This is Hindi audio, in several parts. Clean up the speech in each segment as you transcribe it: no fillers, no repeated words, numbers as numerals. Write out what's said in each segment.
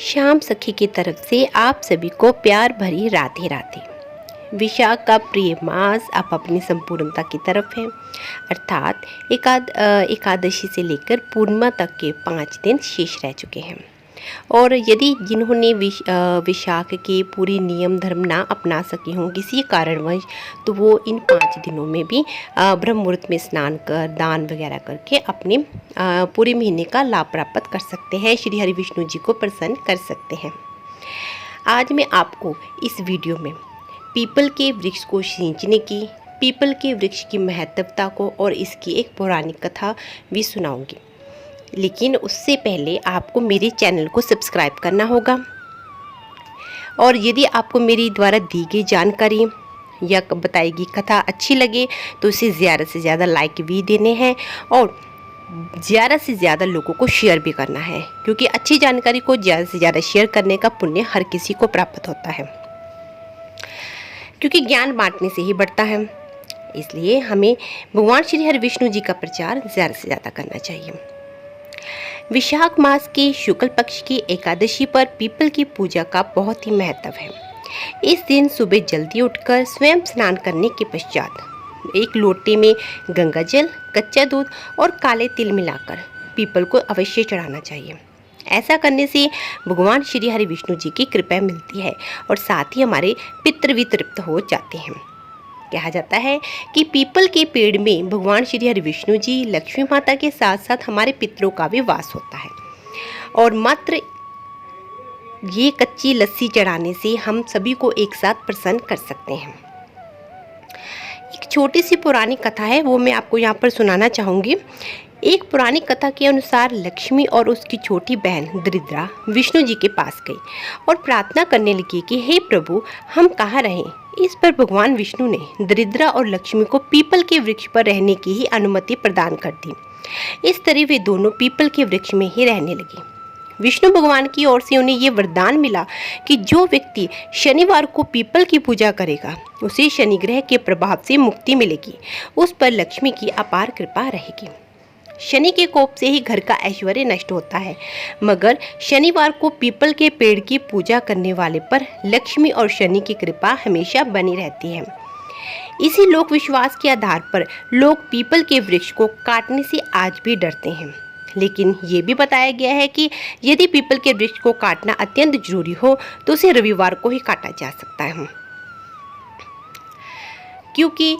श्याम सखी की तरफ से आप सभी को प्यार भरी राधे राधे। विशाख का प्रिय मास अब अपनी संपूर्णता की तरफ है, अर्थात एकादशी से लेकर पूर्णिमा तक के 5 दिन शेष रह चुके हैं। और यदि जिन्होंने विशाख के पूरे नियम धर्म ना अपना सके हों किसी कारणवश, तो वो इन 5 दिनों में भी ब्रह्म मुहूर्त में स्नान कर दान वगैरह करके अपने पूरे महीने का लाभ प्राप्त कर सकते हैं, श्री हरि विष्णु जी को प्रसन्न कर सकते हैं। आज मैं आपको इस वीडियो में पीपल के वृक्ष को सींचने की, पीपल के वृक्ष की महत्वता को और इसकी एक पौराणिक कथा भी सुनाऊंगी। लेकिन उससे पहले आपको मेरे चैनल को सब्सक्राइब करना होगा, और यदि आपको मेरी द्वारा दी गई जानकारी या बताई गई कथा अच्छी लगे तो इसे ज़्यादा से ज़्यादा लाइक भी देने हैं और ज़्यादा से ज़्यादा लोगों को शेयर भी करना है, क्योंकि अच्छी जानकारी को ज़्यादा से ज़्यादा शेयर करने का पुण्य हर किसी को प्राप्त होता है, क्योंकि ज्ञान बांटने से ही बढ़ता है। इसलिए हमें भगवान श्री हरि विष्णु जी का प्रचार ज़्यादा से ज़्यादा करना चाहिए। विशाख मास के शुक्ल पक्ष की एकादशी पर पीपल की पूजा का बहुत ही महत्व है। इस दिन सुबह जल्दी उठकर स्वयं स्नान करने के पश्चात एक लोटे में गंगा जल, कच्चा दूध और काले तिल मिलाकर पीपल को अवश्य चढ़ाना चाहिए। ऐसा करने से भगवान श्री हरि विष्णु जी की कृपा मिलती है और साथ ही हमारे पितृ भी तृप्त हो जाते हैं। कहा जाता है कि पीपल के पेड़ में भगवान श्री हरि विष्णु जी, लक्ष्मी माता के साथ साथ हमारे पितरों का भी वास होता है, और मात्र ये कच्ची लस्सी चढ़ाने से हम सभी को एक साथ प्रसन्न कर सकते हैं। एक छोटी सी पौराणिक कथा है, वो मैं आपको यहाँ पर सुनाना चाहूँगी। एक पुरानी कथा के अनुसार लक्ष्मी और उसकी छोटी बहन दरिद्रा विष्णु जी के पास गई और प्रार्थना करने लगी कि हे प्रभु, हम कहाँ रहें। इस पर भगवान विष्णु ने दरिद्रा और लक्ष्मी को पीपल के वृक्ष पर रहने की ही अनुमति प्रदान कर दी। इस तरह वे दोनों पीपल के वृक्ष में ही रहने लगे। विष्णु भगवान की ओर से उन्हें ये वरदान मिला कि जो व्यक्ति शनिवार को पीपल की पूजा करेगा उसे शनि ग्रह के प्रभाव से मुक्ति मिलेगी, उस पर लक्ष्मी की अपार कृपा रहेगी। शनि के कोप से ही घर का ऐश्वर्य नष्ट होता है, मगर शनिवार को पीपल के पेड़ की पूजा करने वाले पर लक्ष्मी और शनि की कृपा हमेशा बनी रहती है। इसी लोक विश्वास के आधार पर लोग पीपल के वृक्ष को काटने से आज भी डरते हैं। लेकिन ये भी बताया गया है कि यदि पीपल के वृक्ष को काटना अत्यंत जरूरी हो तो उसे रविवार को ही काटा जा सकता है, क्योंकि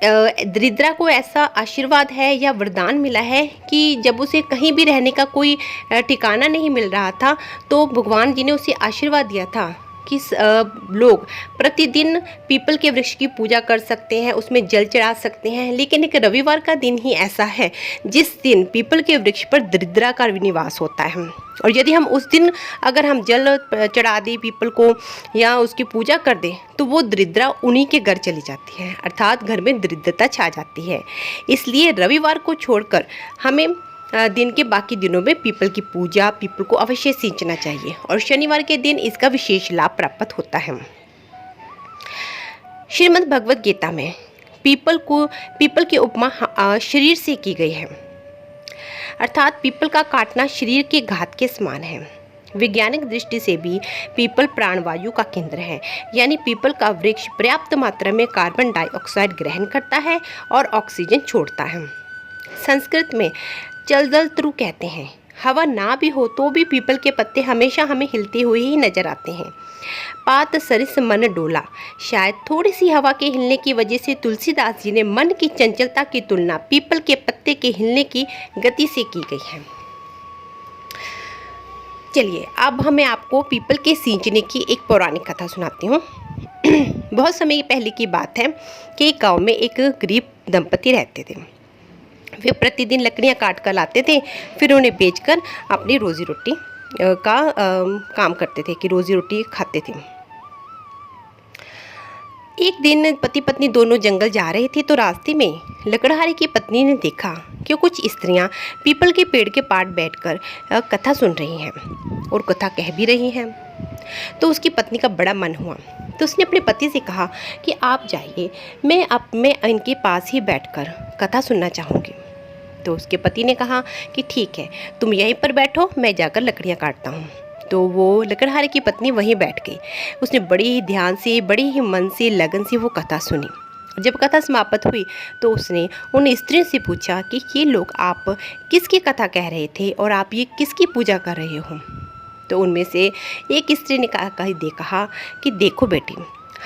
दरिद्रा को ऐसा आशीर्वाद है या वरदान मिला है कि जब उसे कहीं भी रहने का कोई ठिकाना नहीं मिल रहा था, तो भगवान जी ने उसे आशीर्वाद दिया था कि लोग प्रतिदिन पीपल के वृक्ष की पूजा कर सकते हैं, उसमें जल चढ़ा सकते हैं। लेकिन एक रविवार का दिन ही ऐसा है जिस दिन पीपल के वृक्ष पर दरिद्रा का निवास होता है, और यदि हम उस दिन अगर हम जल चढ़ा दें पीपल को या उसकी पूजा कर दें तो वो दरिद्रा उन्हीं के घर चली जाती है, अर्थात घर में दरिद्रता छा जाती है। इसलिए रविवार को छोड़कर हमें दिन के बाकी दिनों में पीपल की पूजा, पीपल को अवश्य सींचना चाहिए, और शनिवार के दिन इसका विशेष लाभ प्राप्त होता है। श्रीमद् भगवद गीता में पीपल की उपमा शरीर से की गई है, अर्थात पीपल का काटना शरीर के घात के समान है। वैज्ञानिक दृष्टि से भी पीपल प्राणवायु का केंद्र है, यानी पीपल का वृक्ष पर्याप्त मात्रा में कार्बन डाइऑक्साइड ग्रहण करता है और ऑक्सीजन छोड़ता है। संस्कृत में चलदलत्रु कहते हैं। हवा ना भी हो तो भी पीपल के पत्ते हमेशा हमें हिलते हुए ही नजर आते हैं। पात सरिस मन डोला, शायद थोड़ी सी हवा के हिलने की वजह से तुलसीदास जी ने मन की चंचलता की तुलना पीपल के पत्ते के हिलने की गति से की गई है। चलिए अब हमें आपको पीपल के सींचने की एक पौराणिक कथा सुनाती हूँ। बहुत समय पहले की बात है कि एक गाँव में एक गरीब दंपति रहते थे। वे प्रतिदिन लकड़ियाँ काट कर लाते थे, फिर उन्हें बेचकर अपनी रोजी रोटी का काम करते थे, कि रोजी रोटी खाते थे। एक दिन पति पत्नी दोनों जंगल जा रहे थे, तो रास्ते में लकड़हारे की पत्नी ने देखा कि कुछ स्त्रियां पीपल के पेड़ के पास बैठकर कथा सुन रही हैं और कथा कह भी रही हैं। तो उसकी पत्नी का बड़ा मन हुआ, तो उसने अपने पति से कहा कि आप जाइए, मैं इनके पास ही बैठकर कथा सुनना चाहूँगी। तो उसके पति ने कहा कि ठीक है, तुम यहीं पर बैठो, मैं जाकर लकड़ियाँ काटता हूँ। तो वो लकड़हारे की पत्नी वहीं बैठ गई। उसने बड़ी ही ध्यान से, बड़े ही मन से, लगन से वो कथा सुनी। जब कथा समाप्त हुई तो उसने उन स्त्रियों से पूछा कि ये लोग आप किसकी कथा कह रहे थे और आप ये किसकी पूजा कर रहे हो। तो उनमें से एक स्त्री ने कहा कि देखो बेटी,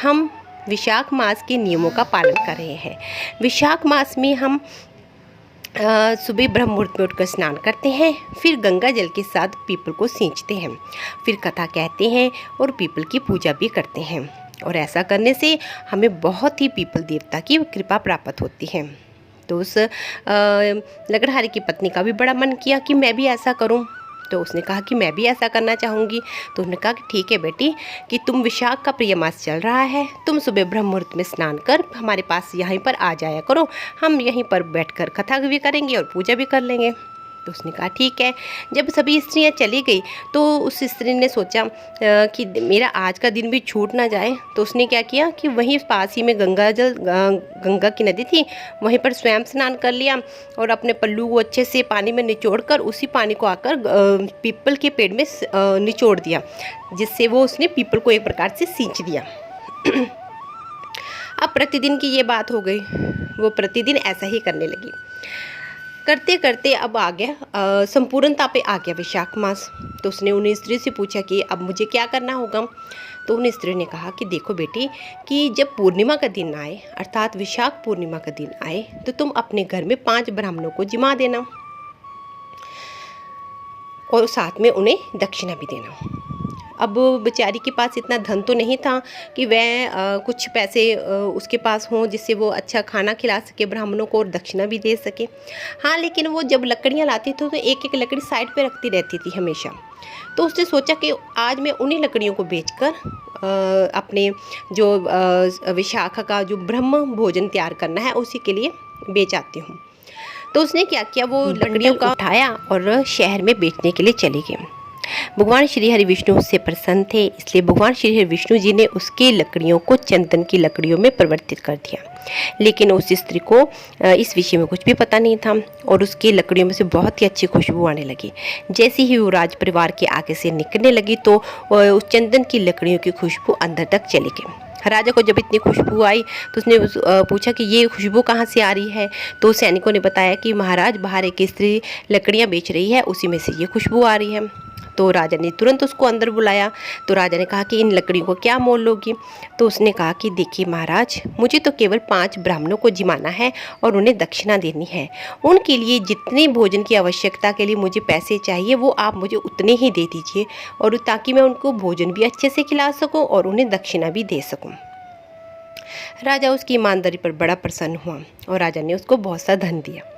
हम विशाख मास के नियमों का पालन कर रहे हैं। विशाख मास में हम सुबह ब्रह्म मुहूर्त में उठकर स्नान करते हैं, फिर गंगा जल के साथ पीपल को सींचते हैं, फिर कथा कहते हैं और पीपल की पूजा भी करते हैं। और ऐसा करने से हमें बहुत ही पीपल देवता की कृपा प्राप्त होती है। तो उस लकड़हारे की पत्नी का भी बड़ा मन किया कि मैं भी ऐसा करूं। तो उसने कहा कि मैं भी ऐसा करना चाहूँगी। तो उन्होंने कहा कि ठीक है बेटी, कि तुम विशाख का प्रिय मास चल रहा है, तुम सुबह ब्रह्म मुहूर्त में स्नान कर हमारे पास यहीं पर आ जाया करो, हम यहीं पर बैठकर कथा भी करेंगे और पूजा भी कर लेंगे। तो उसने कहा ठीक है। जब सभी स्त्रियां चली गई तो उस स्त्री ने सोचा कि मेरा आज का दिन भी छूट ना जाए। तो उसने क्या किया कि वहीं पास ही में गंगा की नदी थी, वहीं पर स्वयं स्नान कर लिया और अपने पल्लू को अच्छे से पानी में निचोड़कर उसी पानी को आकर पीपल के पेड़ में निचोड़ दिया, जिससे वो उसने पीपल को एक प्रकार से सींच दिया। अब प्रतिदिन की ये बात हो गई, वो प्रतिदिन ऐसा ही करने लगी। करते करते अब आ गया संपूर्णता पे आ गया विशाख मास। तो उसने उन स्त्री से पूछा कि अब मुझे क्या करना होगा। तो उन स्त्री ने कहा कि देखो बेटी, कि जब पूर्णिमा का दिन आए, अर्थात विशाख पूर्णिमा का दिन आए, तो तुम अपने घर में 5 ब्राह्मणों को जिमा देना और साथ में उन्हें दक्षिणा भी देना। अब बेचारी के पास इतना धन तो नहीं था कि वह कुछ पैसे उसके पास हों जिससे वो अच्छा खाना खिला सके ब्राह्मणों को और दक्षिणा भी दे सके। हाँ, लेकिन वो जब लकड़ियाँ लाती थी तो एक एक लकड़ी साइड पे रखती रहती थी हमेशा। तो उसने सोचा कि आज मैं उन्हीं लकड़ियों को बेचकर अपने जो विशाखा का जो ब्रह्म भोजन तैयार करना है उसी के लिए बेच आती हूँ। तो उसने क्या किया, वो लकड़ियों का उठाया और शहर में बेचने के लिए चली गई। भगवान श्री हरि विष्णु उससे प्रसन्न थे, इसलिए भगवान श्री हरि विष्णु जी ने उसके लकड़ियों को चंदन की लकड़ियों में परिवर्तित कर दिया। लेकिन उस स्त्री को इस विषय में कुछ भी पता नहीं था और उसकी लकड़ियों में से बहुत ही अच्छी खुशबू आने लगी। जैसे ही वो राज परिवार के आगे से निकलने लगी तो उस चंदन की लकड़ियों की खुशबू अंदर तक चली गई। राजा को जब इतनी खुशबू आई तो उसने पूछा कि ये खुशबू कहाँ से आ रही है। तो सैनिकों ने बताया कि महाराज, बाहर एक स्त्री लकड़ियाँ बेच रही है, उसी में से ये खुशबू आ रही है। तो राजा ने तुरंत उसको अंदर बुलाया। तो राजा ने कहा कि इन लकड़ियों को क्या मोल लोगी। तो उसने कहा कि देखिए महाराज, मुझे तो केवल 5 ब्राह्मणों को जिमाना है और उन्हें दक्षिणा देनी है। उनके लिए जितने भोजन की आवश्यकता के लिए मुझे पैसे चाहिए वो आप मुझे उतने ही दे दीजिए, और ताकि मैं उनको भोजन भी अच्छे से खिला सकूं और उन्हें दक्षिणा भी दे सकूं। राजा उसकी ईमानदारी पर बड़ा प्रसन्न हुआ और राजा ने उसको बहुत सा धन दिया।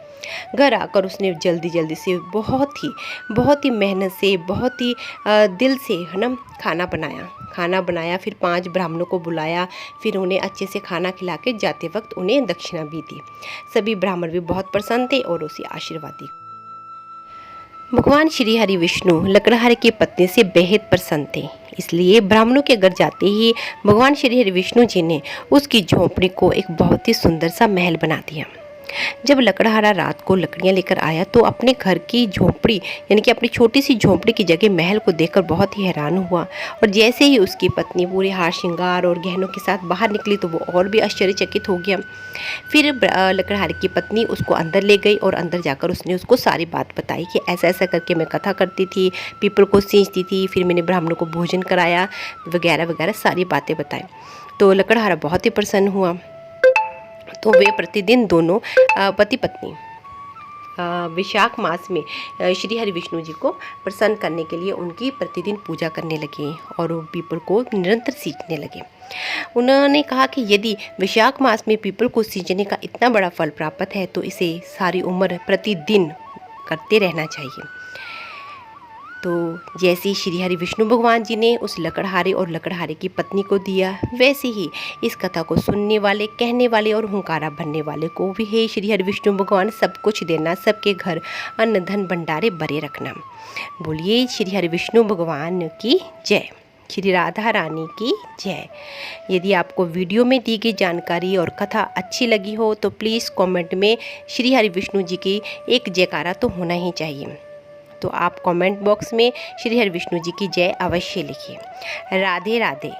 घर आकर उसने जल्दी जल्दी से बहुत ही मेहनत से, बहुत ही दिल से, है ना, खाना बनाया। फिर 5 ब्राह्मणों को बुलाया, फिर उन्हें अच्छे से खाना खिला के जाते वक्त उन्हें दक्षिणा भी दी। सभी ब्राह्मण भी बहुत प्रसन्न थे और उसे आशीर्वाद दी। भगवान श्री हरि विष्णु लकड़हारे की पत्नी से बेहद प्रसन्न थे, इसलिए ब्राह्मणों के घर जाते ही भगवान श्री हरि विष्णु जी ने उसकी झोंपड़ी को एक बहुत ही सुंदर सा महल बना दिया। जब लकड़हारा रात को लकड़ियां लेकर आया तो अपने घर की झोंपड़ी, यानी कि अपनी छोटी सी झोंपड़ी की जगह महल को देखकर बहुत ही हैरान हुआ। और जैसे ही उसकी पत्नी पूरे हार श्रृंगार और गहनों के साथ बाहर निकली तो वो और भी आश्चर्यचकित हो गया। फिर लकड़हारे की पत्नी उसको अंदर ले गई और अंदर जाकर उसने उसको सारी बात बताई कि ऐसा ऐसा करके मैं कथा करती थी, पीपल को सींचती थी, फिर मैंने ब्राह्मणों को भोजन कराया, वगैरह वगैरह सारी बातें बताई। तो लकड़हारा बहुत ही प्रसन्न हुआ। तो वे प्रतिदिन दोनों पति पत्नी विशाख मास में श्री हरि विष्णु जी को प्रसन्न करने के लिए उनकी प्रतिदिन पूजा करने लगे और वो पीपल को निरंतर सींचने लगे। उन्होंने कहा कि यदि विशाख मास में पीपल को सींचने का इतना बड़ा फल प्राप्त है तो इसे सारी उम्र प्रतिदिन करते रहना चाहिए। तो जैसे श्री हरि विष्णु भगवान जी ने उस लकड़हारे और लकड़हारे की पत्नी को दिया, वैसे ही इस कथा को सुनने वाले, कहने वाले और हुंकारा भरने वाले को भी हे श्री हरि विष्णु भगवान सब कुछ देना, सबके घर अन्न धन भंडारे भरे रखना। बोलिए श्री हरि विष्णु भगवान की जय, श्री राधा रानी की जय। यदि आपको वीडियो में दी गई जानकारी और कथा अच्छी लगी हो तो प्लीज़ कमेंट में श्री हरि विष्णु जी की एक जयकारा तो होना ही चाहिए। तो आप कमेंट बॉक्स में श्री हरि विष्णु जी की जय अवश्य लिखिए। राधे राधे।